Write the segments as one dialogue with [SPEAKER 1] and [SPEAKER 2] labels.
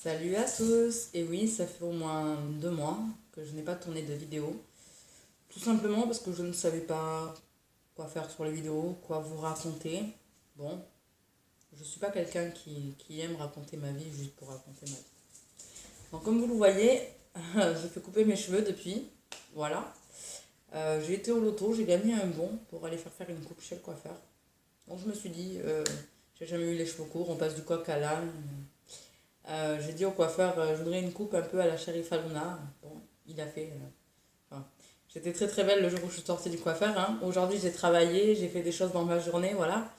[SPEAKER 1] Salut à tous! Et oui, ça fait au moins 2 mois que je n'ai pas tourné de vidéo. Tout simplement parce que je ne savais pas quoi faire sur les vidéos, quoi vous raconter. Bon, je suis pas quelqu'un qui aime raconter ma vie juste pour raconter ma vie. Donc comme vous le voyez, je fais couper mes cheveux depuis. Voilà. J'ai été au loto, j'ai gagné un bon pour aller faire une coupe chez le coiffeur. Donc je me suis dit, j'ai jamais eu les cheveux courts, on passe du coq à l'âne. J'ai dit au coiffeur, je voudrais une coupe un peu à la Sheriff Aluna. Bon, il a fait. Enfin, j'étais très très belle le jour où je suis sortie du coiffeur. Hein. Aujourd'hui, j'ai travaillé, j'ai fait des choses dans ma journée, voilà.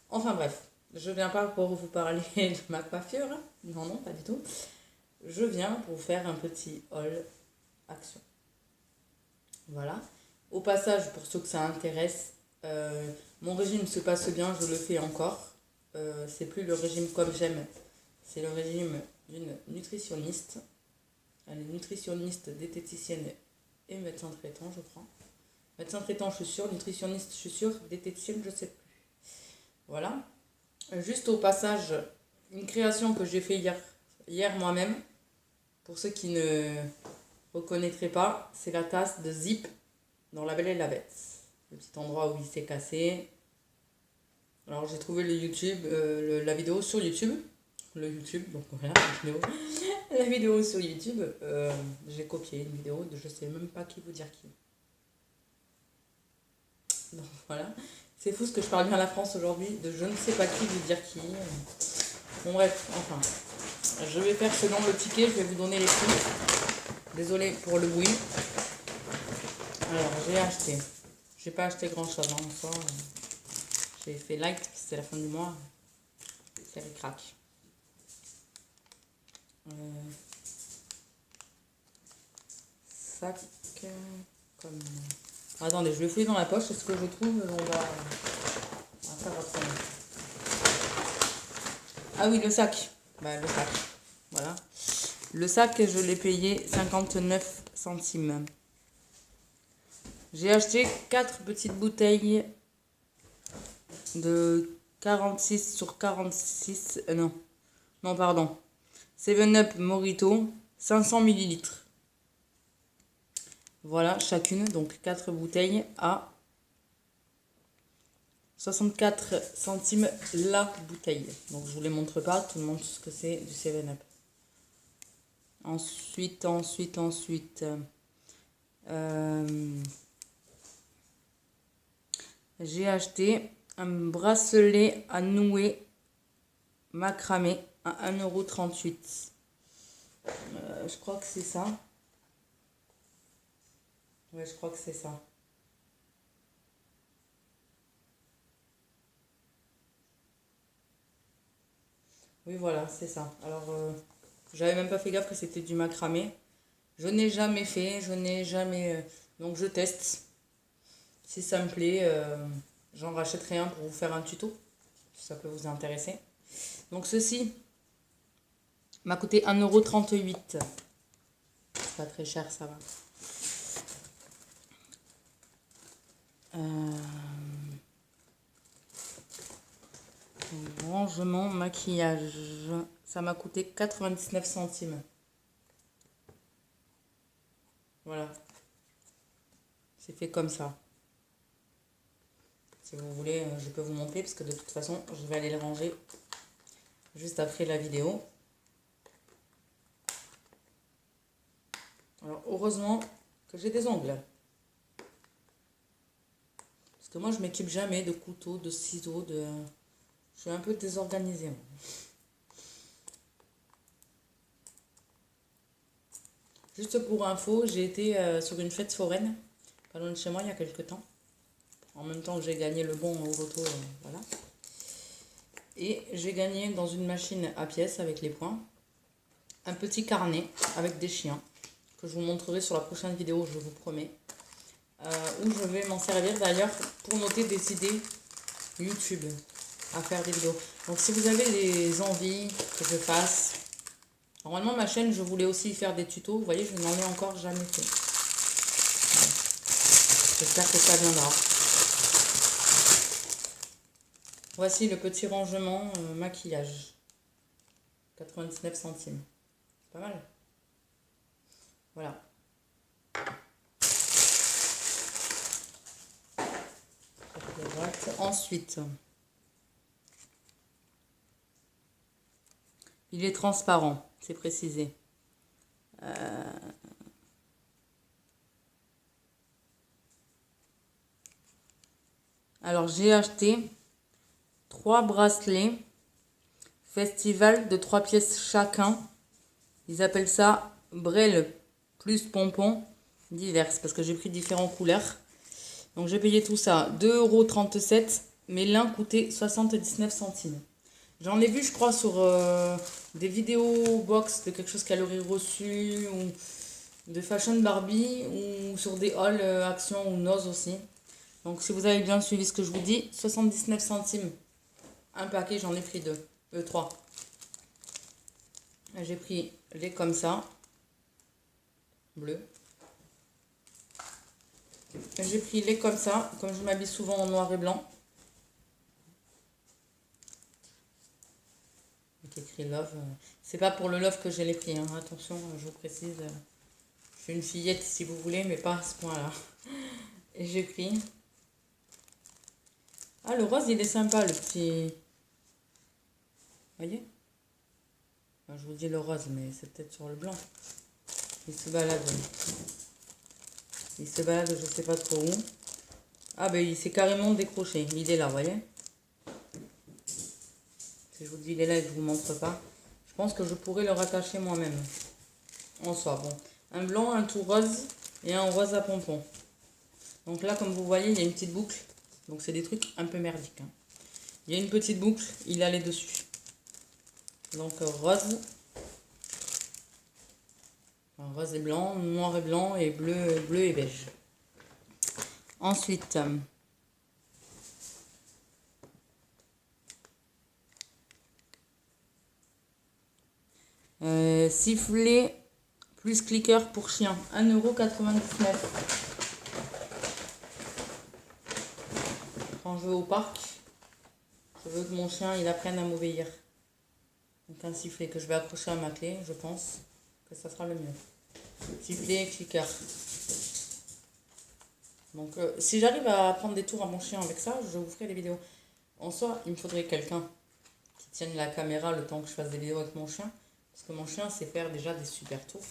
[SPEAKER 1] Enfin bref, je viens pas pour vous parler de ma coiffure. Hein. Non, non, pas du tout. Je viens pour vous faire un petit haul action. Voilà. Au passage, pour ceux que ça intéresse, mon régime se passe bien, je le fais encore. C'est plus le régime comme j'aime. C'est le régime d'une nutritionniste. Elle est nutritionniste, diététicienne et médecin traitant, je crois. Médecin traitant, je suis sûre. Nutritionniste, je suis sûre. Diététicienne, je ne sais plus. Voilà. Juste au passage, une création que j'ai fait hier moi-même. Pour ceux qui ne reconnaîtraient pas, c'est la tasse de Zip dans La Belle et la Bête. Le petit endroit où il s'est cassé. Alors j'ai trouvé la vidéo sur YouTube. Donc voilà, la vidéo sur YouTube, j'ai copié une vidéo de je sais même pas qui vous dire qui. Donc voilà, c'est fou ce que je parle bien à la France aujourd'hui, de je ne sais pas qui vous dire qui. Bon bref, enfin, je vais faire selon le ticket, je vais vous donner les prix. Désolée pour le bruit. Alors j'ai pas acheté grand chose en soi. J'ai fait like, c'est la fin du mois, ça les craque. Sac comme... Attendez, je vais fouiller dans la poche, c'est ce que je trouve, on va faire après. Ah oui, le sac. Bah, le sac, voilà. Le sac, je l'ai payé 59 centimes. J'ai acheté 4 petites bouteilles de 46 sur 46, non, pardon. 7-Up Mojito, 500 ml. Voilà, chacune, donc 4 bouteilles à 64 centimes la bouteille. Donc je vous les montre pas, tout le monde sait ce que c'est du 7-Up. Ensuite, j'ai acheté un bracelet à nouer macramé à 1,38 €. Je crois que c'est ça. Ouais, je crois que c'est ça. Oui, voilà, c'est ça. Alors, j'avais même pas fait gaffe que c'était du macramé. Je n'ai jamais fait, donc je teste. Si ça me plaît, j'en rachèterai un pour vous faire un tuto. Si ça peut vous intéresser. Donc ceci m'a coûté 1,38 €. C'est pas très cher, ça va. Rangement, maquillage. Ça m'a coûté 99 centimes. Voilà. C'est fait comme ça. Si vous voulez, je peux vous montrer parce que de toute façon, je vais aller le ranger juste après la vidéo. Alors, heureusement que j'ai des ongles. Parce que moi, je m'équipe jamais de couteaux, de ciseaux, Je suis un peu désorganisée. Juste pour info, j'ai été sur une fête foraine, pas loin de chez moi, il y a quelques temps. En même temps que j'ai gagné le bon au loto, voilà. Et j'ai gagné dans une machine à pièces avec les points, un petit carnet avec des chiens, que je vous montrerai sur la prochaine vidéo, je vous promets. Où je vais m'en servir d'ailleurs pour noter des idées YouTube à faire des vidéos. Donc si vous avez des envies que je fasse, normalement ma chaîne je voulais aussi faire des tutos, vous voyez je n'en ai encore jamais fait. J'espère que ça viendra. Voici le petit rangement maquillage, 99 centimes. Pas mal. Voilà. Ensuite, il est transparent, c'est précisé. Alors, j'ai acheté 3 bracelets festival de 3 pièces chacun. Ils appellent ça Brel plus pompons diverses parce que j'ai pris différentes couleurs. Donc, j'ai payé tout ça 2,37 €, mais l'un coûtait 79 centimes. J'en ai vu, je crois, sur des vidéos box de quelque chose qu'elle aurait reçu, ou de Fashion Barbie, ou sur des hauls Action ou Noz aussi. Donc si vous avez bien suivi ce que je vous dis, 79 centimes un paquet, j'en ai pris 3. J'ai pris les comme ça, bleu. J'ai pris les comme ça, comme je m'habille souvent en noir et blanc. Avec écrit love. C'est pas pour le love que j'ai les pris, hein. Attention, je vous précise. Je suis une fillette si vous voulez, mais pas à ce point-là. Et j'ai pris... Ah, le rose, il est sympa, le petit... Vous voyez? Enfin, je vous dis le rose, mais c'est peut-être sur le blanc. Il se balade. Il se balade, je sais pas trop où. Ah, ben il s'est carrément décroché. Il est là, vous voyez? Si je vous dis il est là et que je vous montre pas, je pense que je pourrais le rattacher moi-même. En soi, bon. Un blanc, un tout rose et un rose à pompons. Donc là, comme vous voyez, il y a une petite boucle. Donc c'est des trucs un peu merdiques, hein. Il y a une petite boucle, il allait dessus. Donc rose. Enfin, rose et blanc, noir et blanc et bleu et beige. Ensuite, sifflet plus clicker pour chien, 1,99 €. Quand je vais au parc, je veux que mon chien il apprenne à m'obéir. Donc un sifflet que je vais accrocher à ma clé, je pense que ça sera le mieux. Sifflet et clicker. Donc si j'arrive à prendre des tours à mon chien avec ça, je vous ferai des vidéos. En soi, il me faudrait quelqu'un qui tienne la caméra le temps que je fasse des vidéos avec mon chien. Parce que mon chien sait faire déjà des super tours.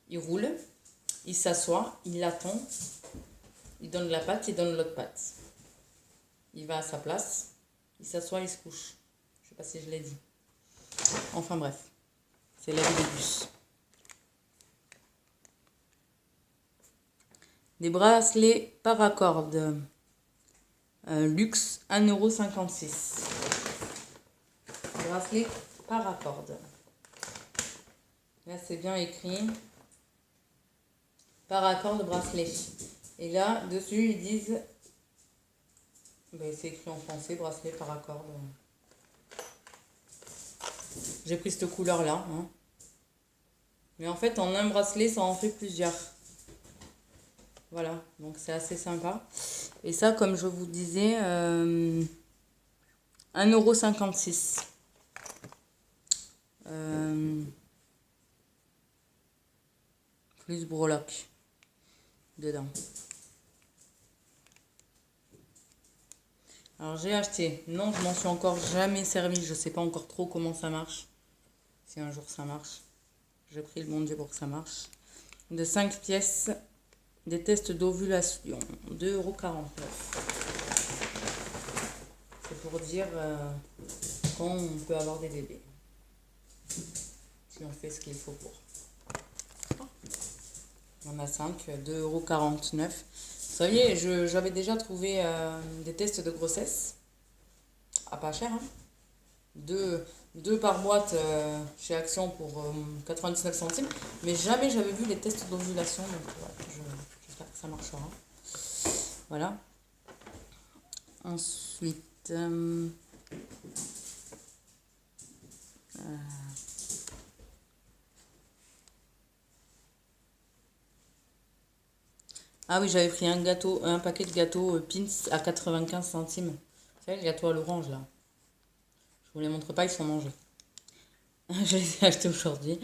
[SPEAKER 1] Il roule, il s'assoit, il attend, il donne la patte, il donne l'autre patte. Il va à sa place, il s'assoit, il se couche. Je sais pas si je l'ai dit. Enfin bref, c'est la vie des bus. Des bracelets paracorde. Luxe, 1,56 €. Bracelet paracorde. Là, c'est bien écrit. Paracorde bracelet. Et là, dessus, ils disent... Ben, c'est écrit en français, bracelet paracorde. J'ai pris cette couleur-là, hein. Mais en fait, en un bracelet, ça en fait plusieurs. Voilà, donc c'est assez sympa. Et ça, comme je vous disais, 1,56 €. Plus breloque dedans. Alors j'ai acheté, non je m'en suis encore jamais servi, je sais pas encore trop comment ça marche. Si un jour ça marche, je prie le bon Dieu pour que ça marche. De 5 pièces, des tests d'ovulation, 2,49 €. C'est pour dire quand on peut avoir des bébés. Si on fait ce qu'il faut pour. Il y en a 5, 2,49 €. Vous savez, j'avais déjà trouvé des tests de grossesse à pas cher, hein. Deux par boîte chez Action pour 99 centimes. Mais jamais j'avais vu les tests d'ovulation. Donc ouais, j'espère que ça marchera. Voilà. Ensuite... Ah oui, j'avais pris un paquet de gâteaux Pins à 95 centimes. Vous savez, le gâteau à l'orange, là. Je vous les montre pas, ils sont mangés. Je les ai achetés aujourd'hui.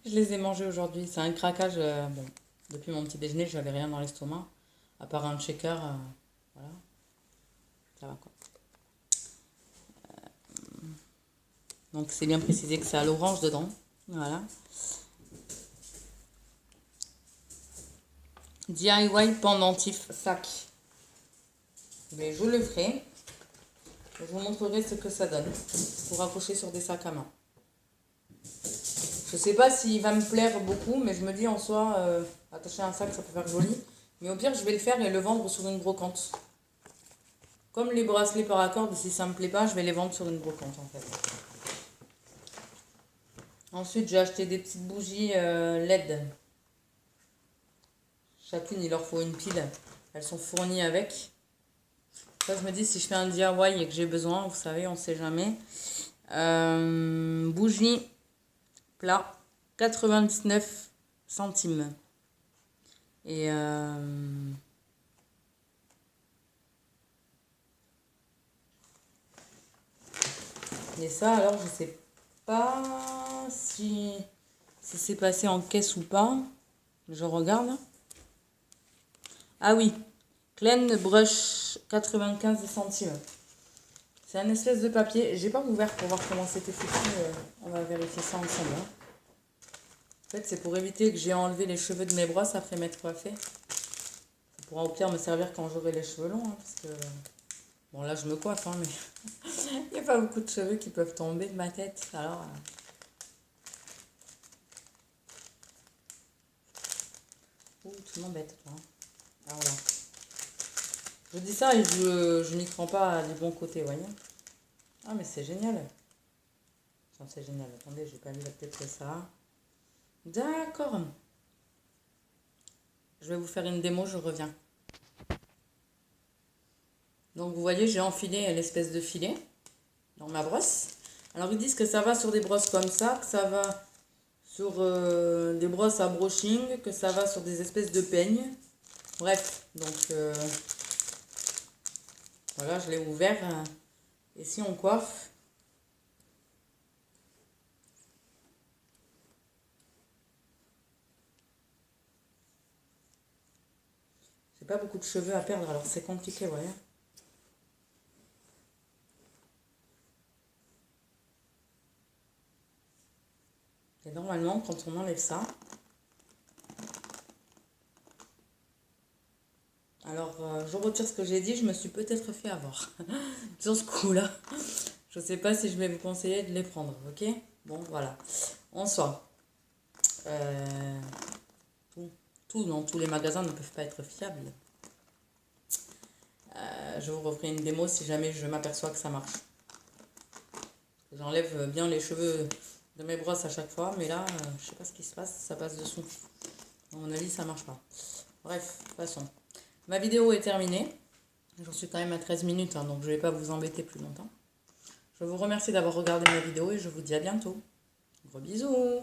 [SPEAKER 1] Je les ai mangés aujourd'hui. C'est un craquage. Bon, depuis mon petit déjeuner, j'avais rien dans l'estomac. À part un shaker. Voilà. Ça va quoi. Donc c'est bien précisé que c'est à l'orange dedans. Voilà. DIY pendentif sac. Mais je le ferai. Je vous montrerai ce que ça donne pour accrocher sur des sacs à main. Je sais pas s'il va me plaire beaucoup, mais je me dis en soi, attacher un sac, ça peut faire joli. Mais au pire, je vais le faire et le vendre sur une brocante. Comme les bracelets paracorde, si ça me plaît pas, je vais les vendre sur une brocante en fait. Ensuite, j'ai acheté des petites bougies LED. Chacune, il leur faut une pile. Elles sont fournies avec. Ça, je me dis, si je fais un DIY et que j'ai besoin, vous savez, on ne sait jamais. Bougie plat, 99 centimes. Et ça, alors, je sais pas si c'est passé en caisse ou pas. Je regarde. Ah oui, Clean Brush, 95 centimes. C'est un espèce de papier. J'ai pas ouvert pour voir comment c'était foutu. On va vérifier ça ensemble. Hein. En fait, c'est pour éviter que j'ai enlevé les cheveux de mes brosses après m'être coiffée. Ça pourra au pire me servir quand j'aurai les cheveux longs. Hein, parce que... Bon, là, je me coiffe, hein, mais il n'y a pas beaucoup de cheveux qui peuvent tomber de ma tête. Alors... Ouh, tu m'embêtes, toi. Alors voilà. Je dis ça et je n'y crois pas du bon côté, vous voyez. Ah, mais c'est génial. Enfin, c'est génial. Attendez, j'ai pas mis peut-être ça. D'accord. Je vais vous faire une démo, je reviens. Donc, vous voyez, j'ai enfilé l'espèce de filet dans ma brosse. Alors, ils disent que ça va sur des brosses comme ça, que ça va sur des brosses à brushing, que ça va sur des espèces de peignes. Bref, donc, voilà, je l'ai ouvert. Et si on coiffe... J'ai pas beaucoup de cheveux à perdre, alors c'est compliqué, vous voyez. Et normalement, quand on enlève ça... Alors, je retire ce que j'ai dit, je me suis peut-être fait avoir. Sur ce coup-là, je sais pas si je vais vous conseiller de les prendre, ok? Bon, voilà. En soi, dans tous les magasins ne peuvent pas être fiables. Je vous referai une démo si jamais je m'aperçois que ça marche. J'enlève bien les cheveux de mes brosses à chaque fois, mais là, je sais pas ce qui se passe, ça passe dessous. À mon avis, ça marche pas. Bref, de toute façon. Ma vidéo est terminée. J'en suis quand même à 13 minutes, hein, donc je ne vais pas vous embêter plus longtemps. Je vous remercie d'avoir regardé ma vidéo et je vous dis à bientôt. Gros bisous!